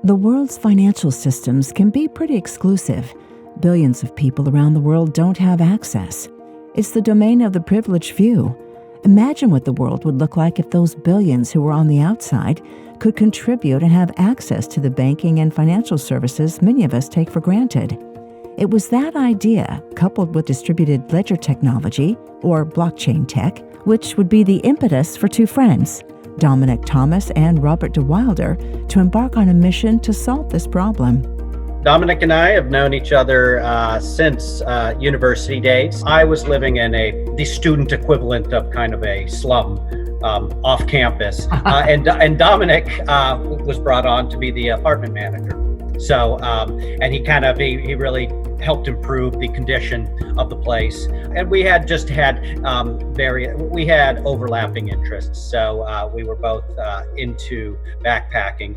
The world's financial systems can be pretty exclusive. Billions of people around the world don't have access. It's the domain of the privileged few. Imagine what the world would look like if those billions who were on the outside could contribute and have access to the banking and financial services many of us take for granted. It was that idea, coupled with distributed ledger technology, or blockchain tech, which would be the impetus for two friends, Dominic Thomas and Robert de Wilder, to embark on a mission to solve this problem. Dominic and I have known each other since university days. I was living in the student equivalent of kind of a slum off campus, and Dominic was brought on to be the apartment manager. So, and he really helped improve the condition of the place. And we had we had overlapping interests. So we were both into backpacking.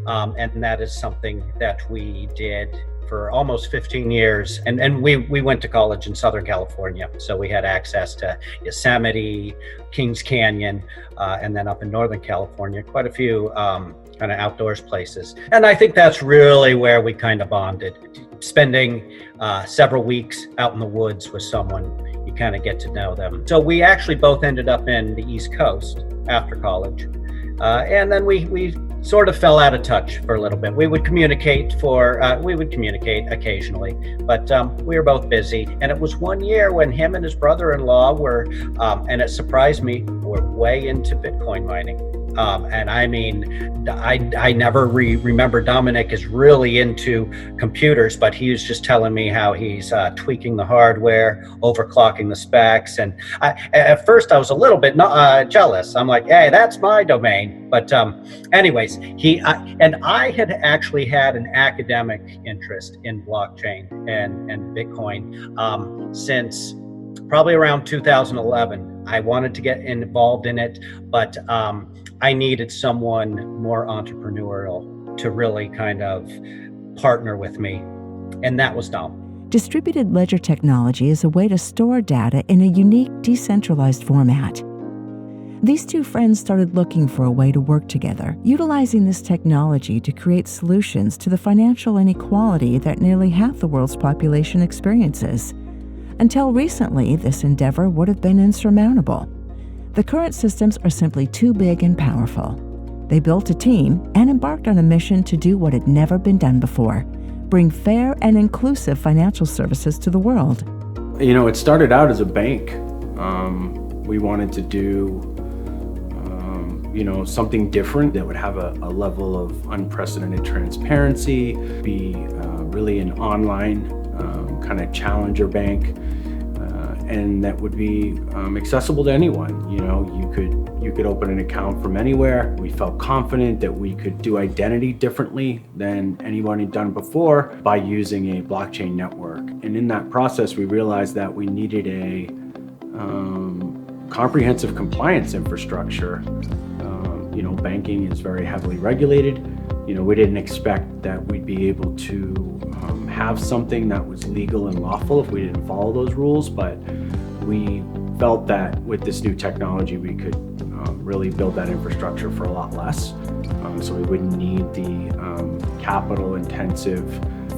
And that is something that we did for almost 15 years. And we went to college in Southern California. So we had access to Yosemite, Kings Canyon, and then up in Northern California, quite a few kind of outdoors places. And I think that's really where we kind of bonded. Spending several weeks out in the woods with someone, you kind of get to know them. So we actually both ended up in the East Coast after college. And then we sort of fell out of touch for a little bit. We would communicate occasionally, but we were both busy. And it was one year when him and his brother-in-law were, and it surprised me, were way into Bitcoin mining. And I mean, I never remember Dominic is really into computers, but he was just telling me how he's tweaking the hardware, overclocking the specs. And at first I was a little bit jealous. I'm like, hey, that's my domain. But anyways, I had actually had an academic interest in blockchain and Bitcoin since probably around 2011. I wanted to get involved in it, but I needed someone more entrepreneurial to really kind of partner with me, and that was Dom. Distributed ledger technology is a way to store data in a unique, decentralized format. These two friends started looking for a way to work together, utilizing this technology to create solutions to the financial inequality that nearly half the world's population experiences. Until recently, this endeavor would have been insurmountable. The current systems are simply too big and powerful. They built a team and embarked on a mission to do what had never been done before: bring fair and inclusive financial services to the world. You know, it started out as a bank. We wanted to do something different that would have a level of unprecedented transparency, be really an online kind of challenger bank, and that would be accessible to anyone. You know, you could open an account from anywhere. We felt confident that we could do identity differently than anyone had done before by using a blockchain network. And in that process, we realized that we needed a comprehensive compliance infrastructure. Banking is very heavily regulated. We didn't expect that we'd be able to have something that was legal and lawful if we didn't follow those rules, but we felt that with this new technology, we could really build that infrastructure for a lot less. So we wouldn't need the capital-intensive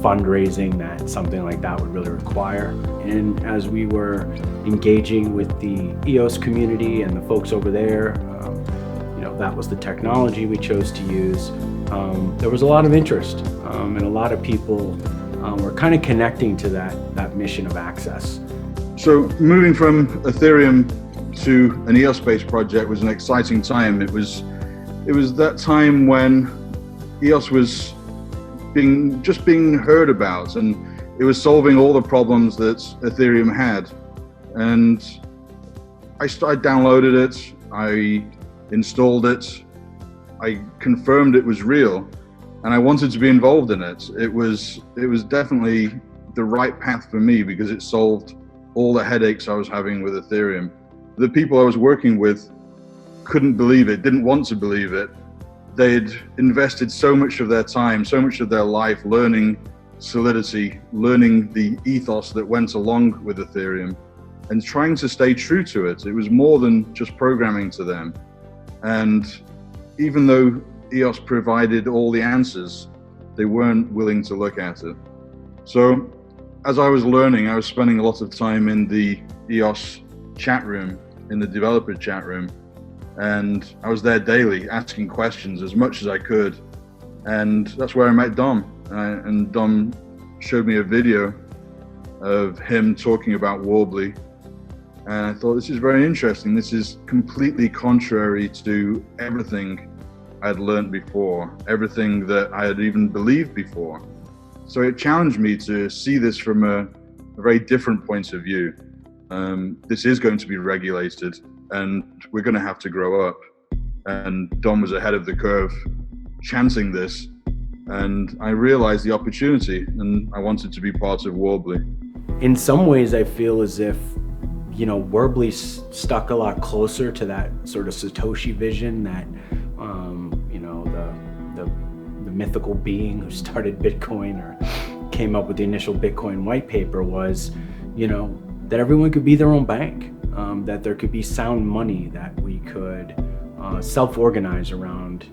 fundraising that something like that would really require. And as we were engaging with the EOS community and the folks over there, that was the technology we chose to use. There was a lot of interest, and a lot of people were kind of connecting to that mission of access. So moving from Ethereum to an EOS-based project was an exciting time. It was that time when EOS was being heard about, and it was solving all the problems that Ethereum had. And I downloaded it, I installed it, I confirmed it was real, and I wanted to be involved in it. It was definitely the right path for me because it solved all the headaches I was having with Ethereum. The people I was working with couldn't believe it, didn't want to believe it. They'd invested so much of their time, so much of their life learning Solidity, learning the ethos that went along with Ethereum, and trying to stay true to it. It was more than just programming to them. And even though EOS provided all the answers, they weren't willing to look at it. So as I was learning, I was spending a lot of time in the EOS chat room, in the developer chat room, and I was there daily asking questions as much as I could. And that's where I met Dom. And Dom showed me a video of him talking about Warbly. And I thought, this is very interesting. This is completely contrary to everything I'd learned before, everything that I had even believed before. So it challenged me to see this from a very different point of view. This is going to be regulated, and we're going to have to grow up. And Dom was ahead of the curve chanting this, and I realized the opportunity, and I wanted to be part of Warbly. In some ways, I feel as if, Warbly stuck a lot closer to that sort of Satoshi vision that, the mythical being who started Bitcoin or came up with the initial Bitcoin white paper was, that everyone could be their own bank, that there could be sound money, that we could self-organize around,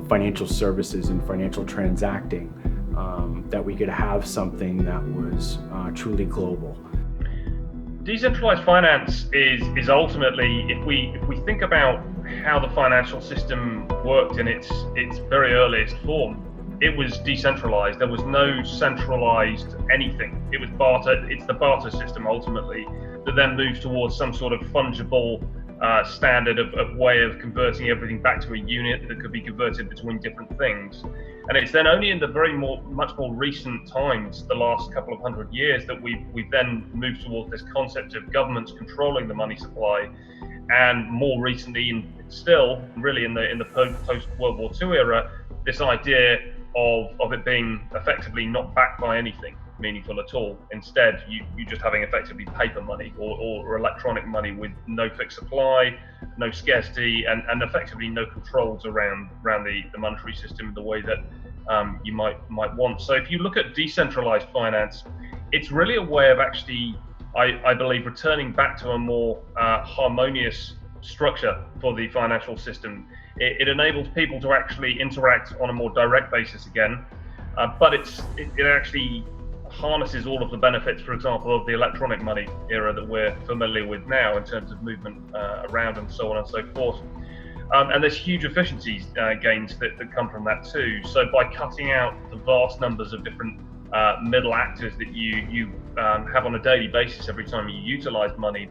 financial services and financial transacting, that we could have something that was truly global. Decentralized finance is ultimately, if we think about how the financial system worked in its very earliest form, it was decentralized. There was no centralized anything. It was barter. It's the barter system ultimately that then moves towards some sort of fungible standard of way of converting everything back to a unit that could be converted between different things. And it's then only in the much more recent times, the last couple of 100 years, that we've then moved towards this concept of governments controlling the money supply, and more recently, and still really in the post World War II era, this idea of it being effectively not backed by anything meaningful at all. Instead, you just having effectively paper money or electronic money with no fixed supply, no scarcity, and effectively no controls around the monetary system the way that you might want. So if you look at decentralized finance, it's really a way of actually, I believe, returning back to a more harmonious structure for the financial system. It enables people to actually interact on a more direct basis again, but it actually harnesses all of the benefits, for example, of the electronic money era that we're familiar with now in terms of movement around and so on and so forth. And there's huge efficiencies gains that come from that too. So by cutting out the vast numbers of different middle actors that you have on a daily basis every time you utilize money,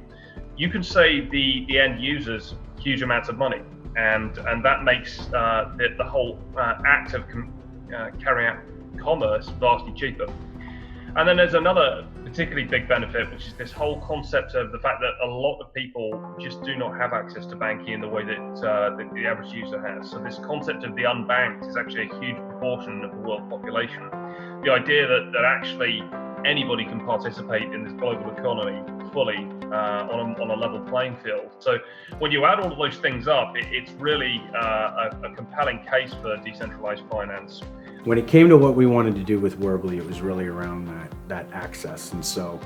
you can save the end users huge amounts of money, and that makes the whole act of carrying out commerce vastly cheaper. And then there's another particularly big benefit, which is this whole concept of the fact that a lot of people just do not have access to banking in the way that the average user has. So this concept of the unbanked is actually a huge proportion of the world population. The idea that actually anybody can participate in this global economy fully on a level playing field. So when you add all of those things up, it's really a compelling case for decentralized finance. When it came to what we wanted to do with Warbly, it was really around that access. And so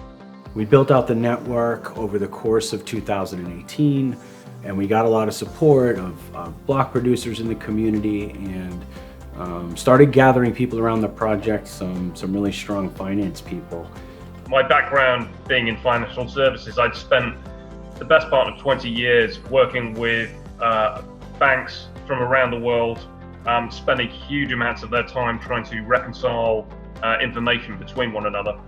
we built out the network over the course of 2018, and we got a lot of support of block producers in the community, and started gathering people around the project, some really strong finance people. My background being in financial services, I'd spent the best part of 20 years working with banks from around the world, spending huge amounts of their time trying to reconcile information between one another,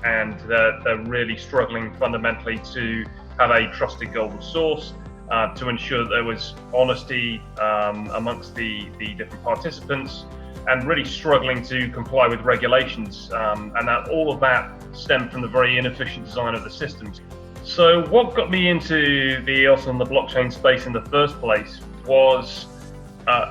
and they're really struggling fundamentally to have a trusted golden source, to ensure that there was honesty amongst the different participants, and really struggling to comply with regulations, and that all of that stemmed from the very inefficient design of the systems. So what got me into the EOS and the blockchain space in the first place was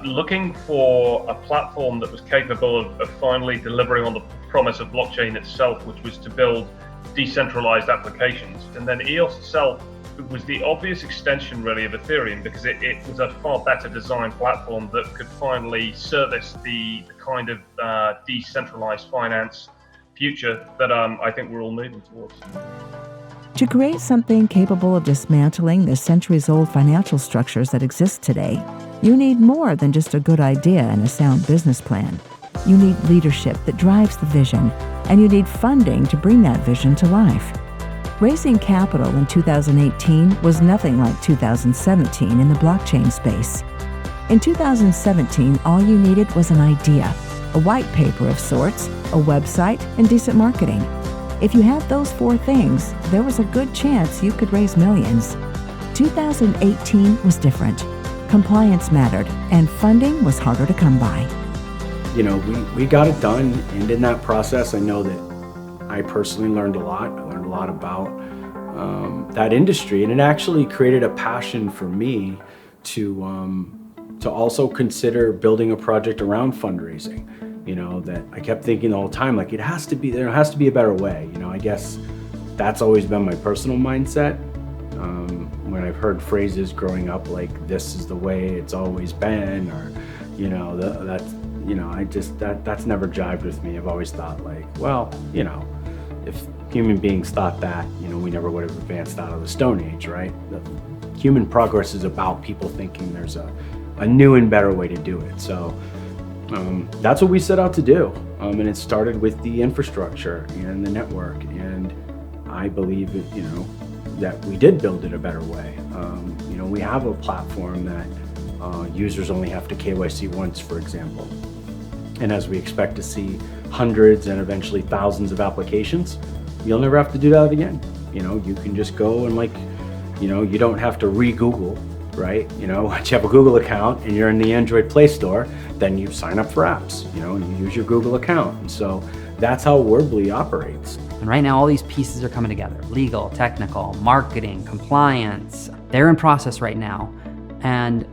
looking for a platform that was capable of finally delivering on the promise of blockchain itself, which was to build decentralized applications. And then EOS itself was the obvious extension really of Ethereum, because it was a far better designed platform that could finally service the kind of decentralized finance future that I think we're all moving towards. To create something capable of dismantling the centuries-old financial structures that exist today, You need more than just a good idea and a sound business plan. You need leadership that drives the vision, and you need funding to bring that vision to life. Raising capital in 2018 was nothing like 2017 in the blockchain space. In 2017, all you needed was an idea, a white paper of sorts, a website, and decent marketing. If you had those 4 things, there was a good chance you could raise millions. 2018 was different. Compliance mattered, and funding was harder to come by. You know, we got it done, and in that process, I know that I personally learned a lot. I learned a lot about that industry, and it actually created a passion for me to also consider building a project around fundraising. You know, that I kept thinking the whole time, like, there has to be a better way. You know, I guess that's always been my personal mindset. When I've heard phrases growing up like, this is the way it's always been, or, you know, that's never jived with me. I've always thought like, well, you know, if human beings thought that, you know, we never would have advanced out of the Stone Age, right? The human progress is about people thinking there's a new and better way to do it. So that's what we set out to do. And it started with the infrastructure and the network. And I believe that, you know, that we did build it a better way. You know, we have a platform that users only have to KYC once, for example. And as we expect to see hundreds and eventually thousands of applications, you'll never have to do that again. You know, you can just go and, like, you know, you don't have to re-Google, right? You know, once you have a Google account and you're in the Android Play Store, then you sign up for apps, you know, and you use your Google account. And so that's how Warbly operates. And right now, all these pieces are coming together: legal, technical, marketing, compliance. They're in process right now. And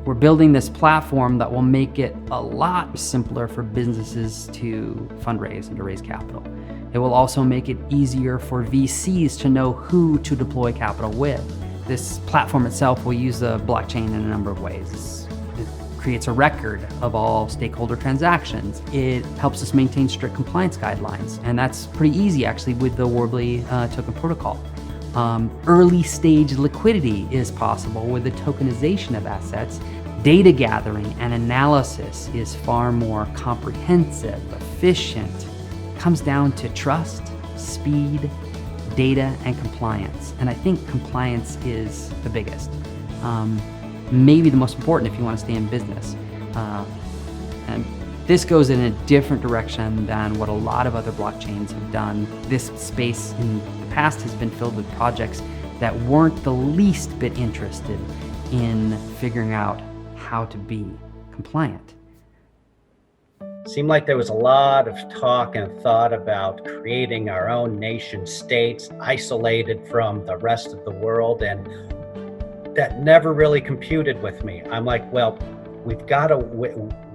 we're building this platform that will make it a lot simpler for businesses to fundraise and to raise capital. It will also make it easier for VCs to know who to deploy capital with. This platform itself will use the blockchain in a number of ways. It creates a record of all stakeholder transactions. It helps us maintain strict compliance guidelines, and that's pretty easy actually with the Warbly token protocol. Early stage liquidity is possible with the tokenization of assets. Data gathering and analysis is far more comprehensive, efficient. It comes down to trust, speed, data, and compliance. And I think compliance is the biggest. Maybe the most important if you want to stay in business. And this goes in a different direction than what a lot of other blockchains have done. This space in the past has been filled with projects that weren't the least bit interested in figuring out how to be compliant. Seemed like there was a lot of talk and thought about creating our own nation states, isolated from the rest of the world, and that never really computed with me. I'm like, well,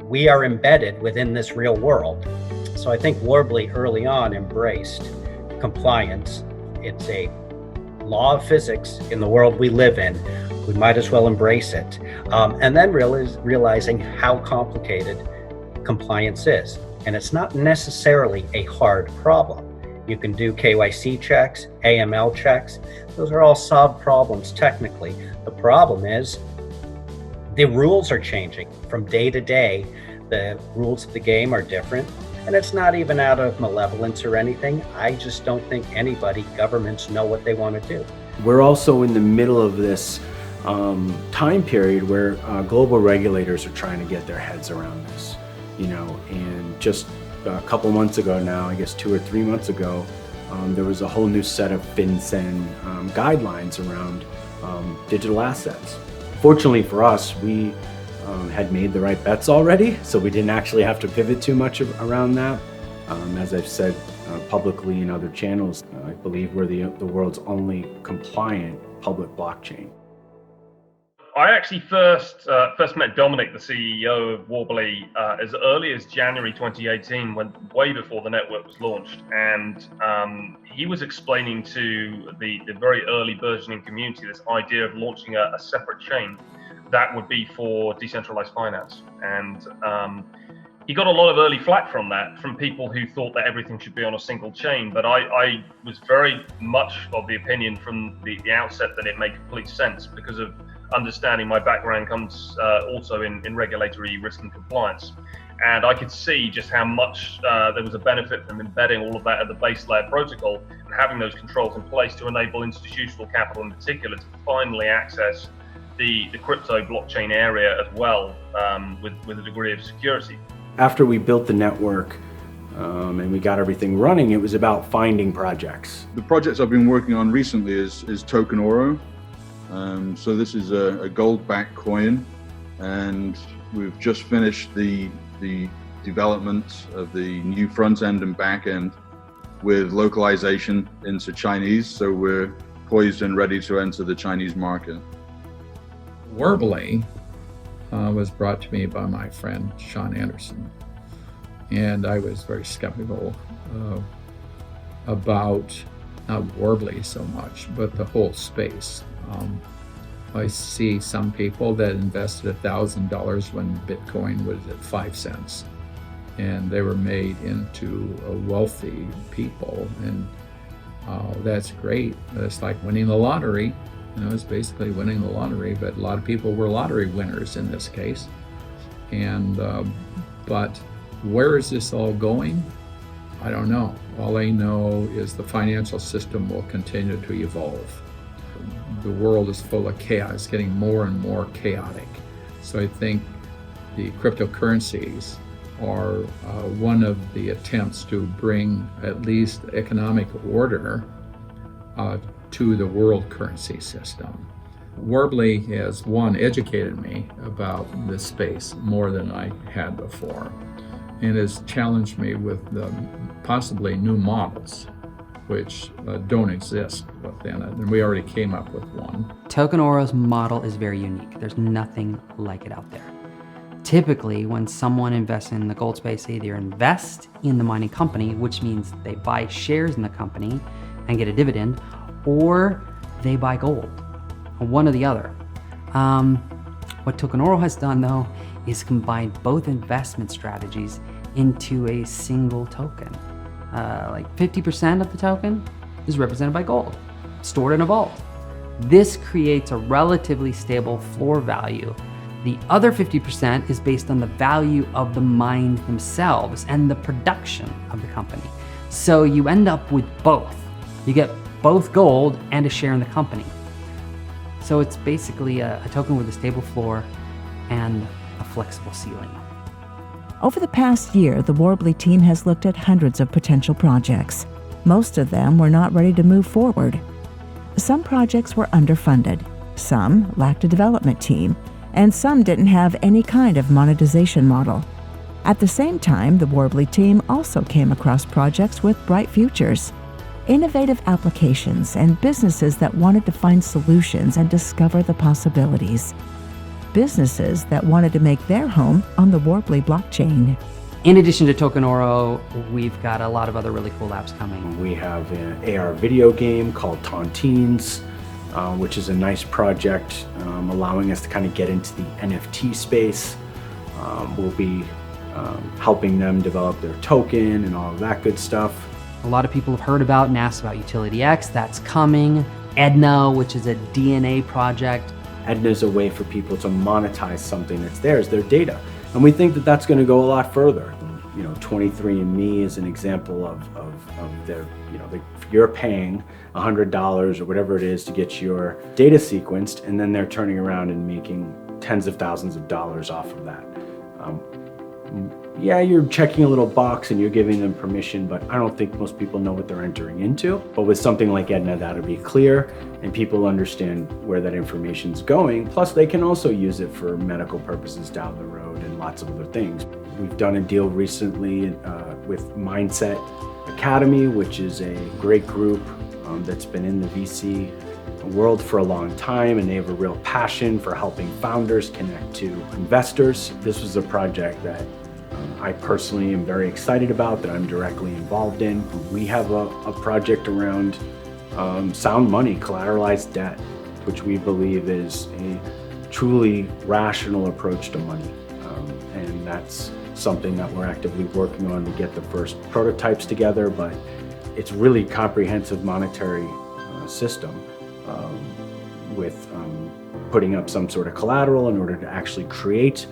we are embedded within this real world. So I think Warbly early on embraced compliance. It's a law of physics in the world we live in. We might as well embrace it. And then realizing how complicated compliance is. And it's not necessarily a hard problem. You can do KYC checks, AML checks. Those are all solved problems technically. The problem is the rules are changing from day to day. The rules of the game are different. And it's not even out of malevolence or anything. I just don't think governments know what they want to do. We're also in the middle of this time period where global regulators are trying to get their heads around this, you know, and just a couple months ago now, I guess 2 or 3 months ago, there was a whole new set of FinCEN guidelines around digital assets. Fortunately for us, we had made the right bets already, so we didn't actually have to pivot too much around that. As I've said publicly in other channels, I believe we're the world's only compliant public blockchain. I actually first met Dominic, the CEO of Warbly, as early as January 2018, way before the network was launched. And he was explaining to the very early burgeoning community this idea of launching a separate chain that would be for decentralized finance. And he got a lot of early flack from that, from people who thought that everything should be on a single chain. But I was very much of the opinion from the outset that it made complete sense because of understanding. My background comes also in regulatory risk and compliance. And I could see just how much there was a benefit from embedding all of that at the base layer protocol and having those controls in place to enable institutional capital in particular to finally access the crypto blockchain area as well, with a degree of security. After we built the network and we got everything running, it was about finding projects. The projects I've been working on recently is Token Oro. So this is a gold-backed coin, and we've just finished the development of the new front end and back end with localization into Chinese. So we're poised and ready to enter the Chinese market. Warbly was brought to me by my friend Sean Anderson, and I was very skeptical about not Warbly so much, but the whole space. I see some people that invested $1,000 when Bitcoin was at 5 cents, and they were made into wealthy people, and that's great. It's like winning the lottery. It's basically winning the lottery, but a lot of people were lottery winners in this case. And but where is this all going? I don't know. All I know is the financial system will continue to evolve. The world is full of chaos, getting more and more chaotic. So I think the cryptocurrencies are one of the attempts to bring at least economic order to the world currency system. Warbly has, one, educated me about this space more than I had before, and has challenged me with possibly new models which don't exist within it, and we already came up with one. Token Oro's model is very unique. There's nothing like it out there. Typically, when someone invests in the gold space, they either invest in the mining company, which means they buy shares in the company and get a dividend, or they buy gold, one or the other. What Token Oro has done, though, is combine both investment strategies into a single token. Like 50% of the token is represented by gold, stored in a vault. This creates a relatively stable floor value. The other 50% is based on the value of the mines themselves and the production of the company. So you end up with both. You get both gold and a share in the company. So it's basically a token with a stable floor and a flexible ceiling. Over the past year, the Warbly team has looked at hundreds of potential projects. Most of them were not ready to move forward. Some projects were underfunded, some lacked a development team, and some didn't have any kind of monetization model. At the same time, the Warbly team also came across projects with bright futures, innovative applications, and businesses that wanted to find solutions and discover the possibilities. Businesses that wanted to make their home on the Warbly blockchain. In addition to Token Oro, we've got a lot of other really cool apps coming. We have an AR video game called Tokenized, which is a nice project allowing us to kind of get into the NFT space. We'll be helping them develop their token and all of that good stuff. A lot of people have heard about and asked about Utility X. That's coming. Edna, which is a DNA project. Edna is a way for people to monetize something that's theirs, their data. And we think that that's going to go a lot further. 23andMe is an example of their, you're paying $100 or whatever it is to get your data sequenced, and then they're turning around and making tens of thousands of dollars off of that. Yeah, you're checking a little box and you're giving them permission, but I don't think most people know what they're entering into. But with something like Edna, that'll be clear and people understand where that information's going. Plus, they can also use it for medical purposes down the road and lots of other things. We've done a deal recently with Mindset Academy, which is a great group that's been in the VC world for a long time, and they have a real passion for helping founders connect to investors. This was a project that I personally am very excited about, that I'm directly involved in. We have a project around sound money, collateralized debt, which we believe is a truly rational approach to money. And that's something that we're actively working on to get the first prototypes together, but it's really comprehensive monetary system with putting up some sort of collateral in order to actually create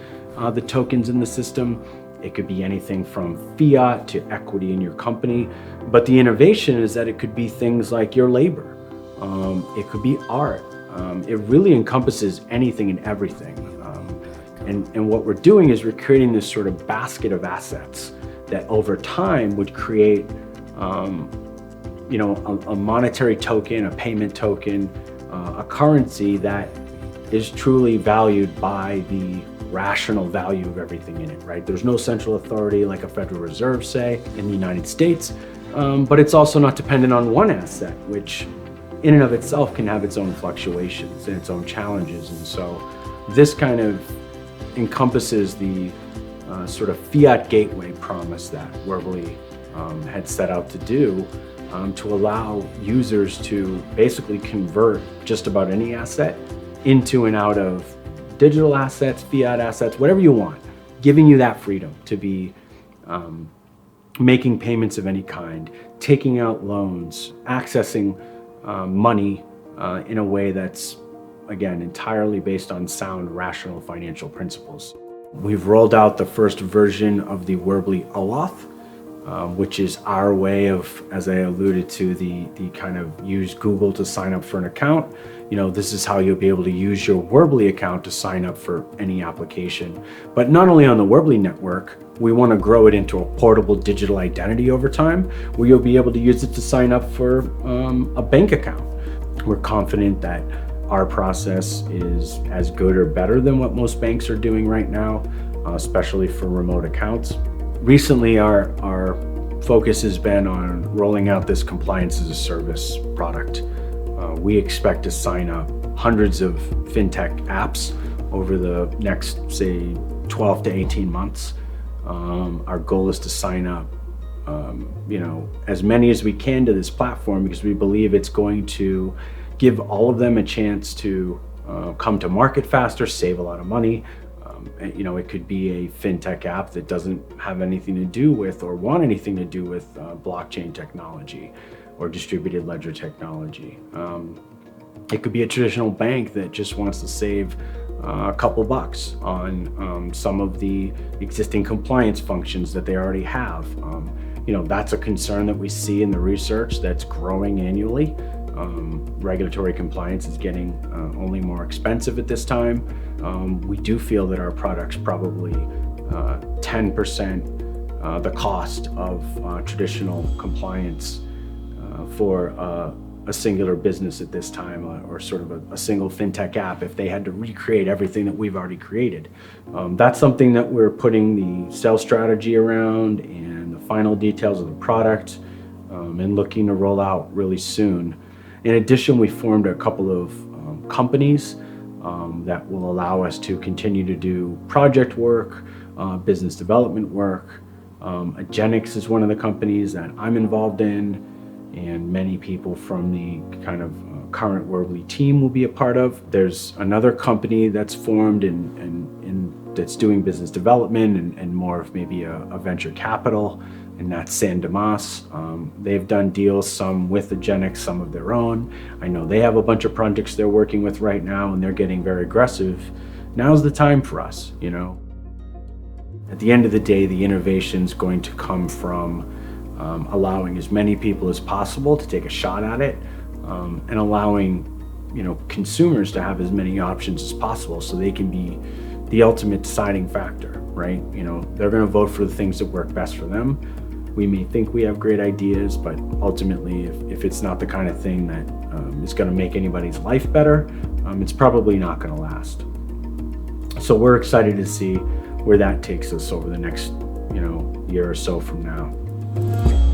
the tokens in the system. It could be anything from fiat to equity in your company. But the innovation is that it could be things like your labor. It could be art. It really encompasses anything and everything. And what we're doing is we're creating this sort of basket of assets that over time would create a monetary token, a payment token, a currency that is truly valued by the rational value of everything in it, right? There's no central authority like a Federal Reserve, say, in the United States, but it's also not dependent on one asset, which in and of itself can have its own fluctuations and its own challenges. And so this kind of encompasses the sort of fiat gateway promise that Warbly had set out to do, to allow users to basically convert just about any asset into and out of digital assets, fiat assets, whatever you want, giving you that freedom to be making payments of any kind, taking out loans, accessing money in a way that's, again, entirely based on sound, rational financial principles. We've rolled out the first version of the Warbly OAuth, which is our way of, as I alluded to, the kind of use Google to sign up for an account. This is how you'll be able to use your Warbly account to sign up for any application. But not only on the Warbly network, we want to grow it into a portable digital identity over time, where you'll be able to use it to sign up for a bank account. We're confident that our process is as good or better than what most banks are doing right now, especially for remote accounts. Recently, our focus has been on rolling out this compliance as a service product. We expect to sign up hundreds of fintech apps over the next, say, 12 to 18 months. Our goal is to sign up, as many as we can to this platform, because we believe it's going to give all of them a chance to come to market faster, save a lot of money. It could be a fintech app that doesn't have anything to do with or want anything to do with blockchain technology or distributed ledger technology. It could be a traditional bank that just wants to save a couple bucks on some of the existing compliance functions that they already have. That's a concern that we see in the research that's growing annually. Regulatory compliance is getting only more expensive at this time. We do feel that our product's probably 10% the cost of traditional compliance for a singular business at this time, or sort of a single fintech app if they had to recreate everything that we've already created. That's something that we're putting the sales strategy around and the final details of the product and looking to roll out really soon. In addition, we formed a couple of companies that will allow us to continue to do project work, business development work. Agenix is one of the companies that I'm involved in, and many people from the kind of current Warbly team will be a part of. There's another company that's formed and that's doing business development and more of maybe a venture capital, and that's San Dimas. They've done deals, some with Agenix, some of their own. I know they have a bunch of projects they're working with right now, and they're getting very aggressive. Now's the time for us, At the end of the day, the innovation's going to come from allowing as many people as possible to take a shot at it, and allowing consumers to have as many options as possible so they can be the ultimate deciding factor, right? They're going to vote for the things that work best for them. We may think we have great ideas, but ultimately, if it's not the kind of thing that is going to make anybody's life better, it's probably not going to last. So we're excited to see where that takes us over the next, year or so from now.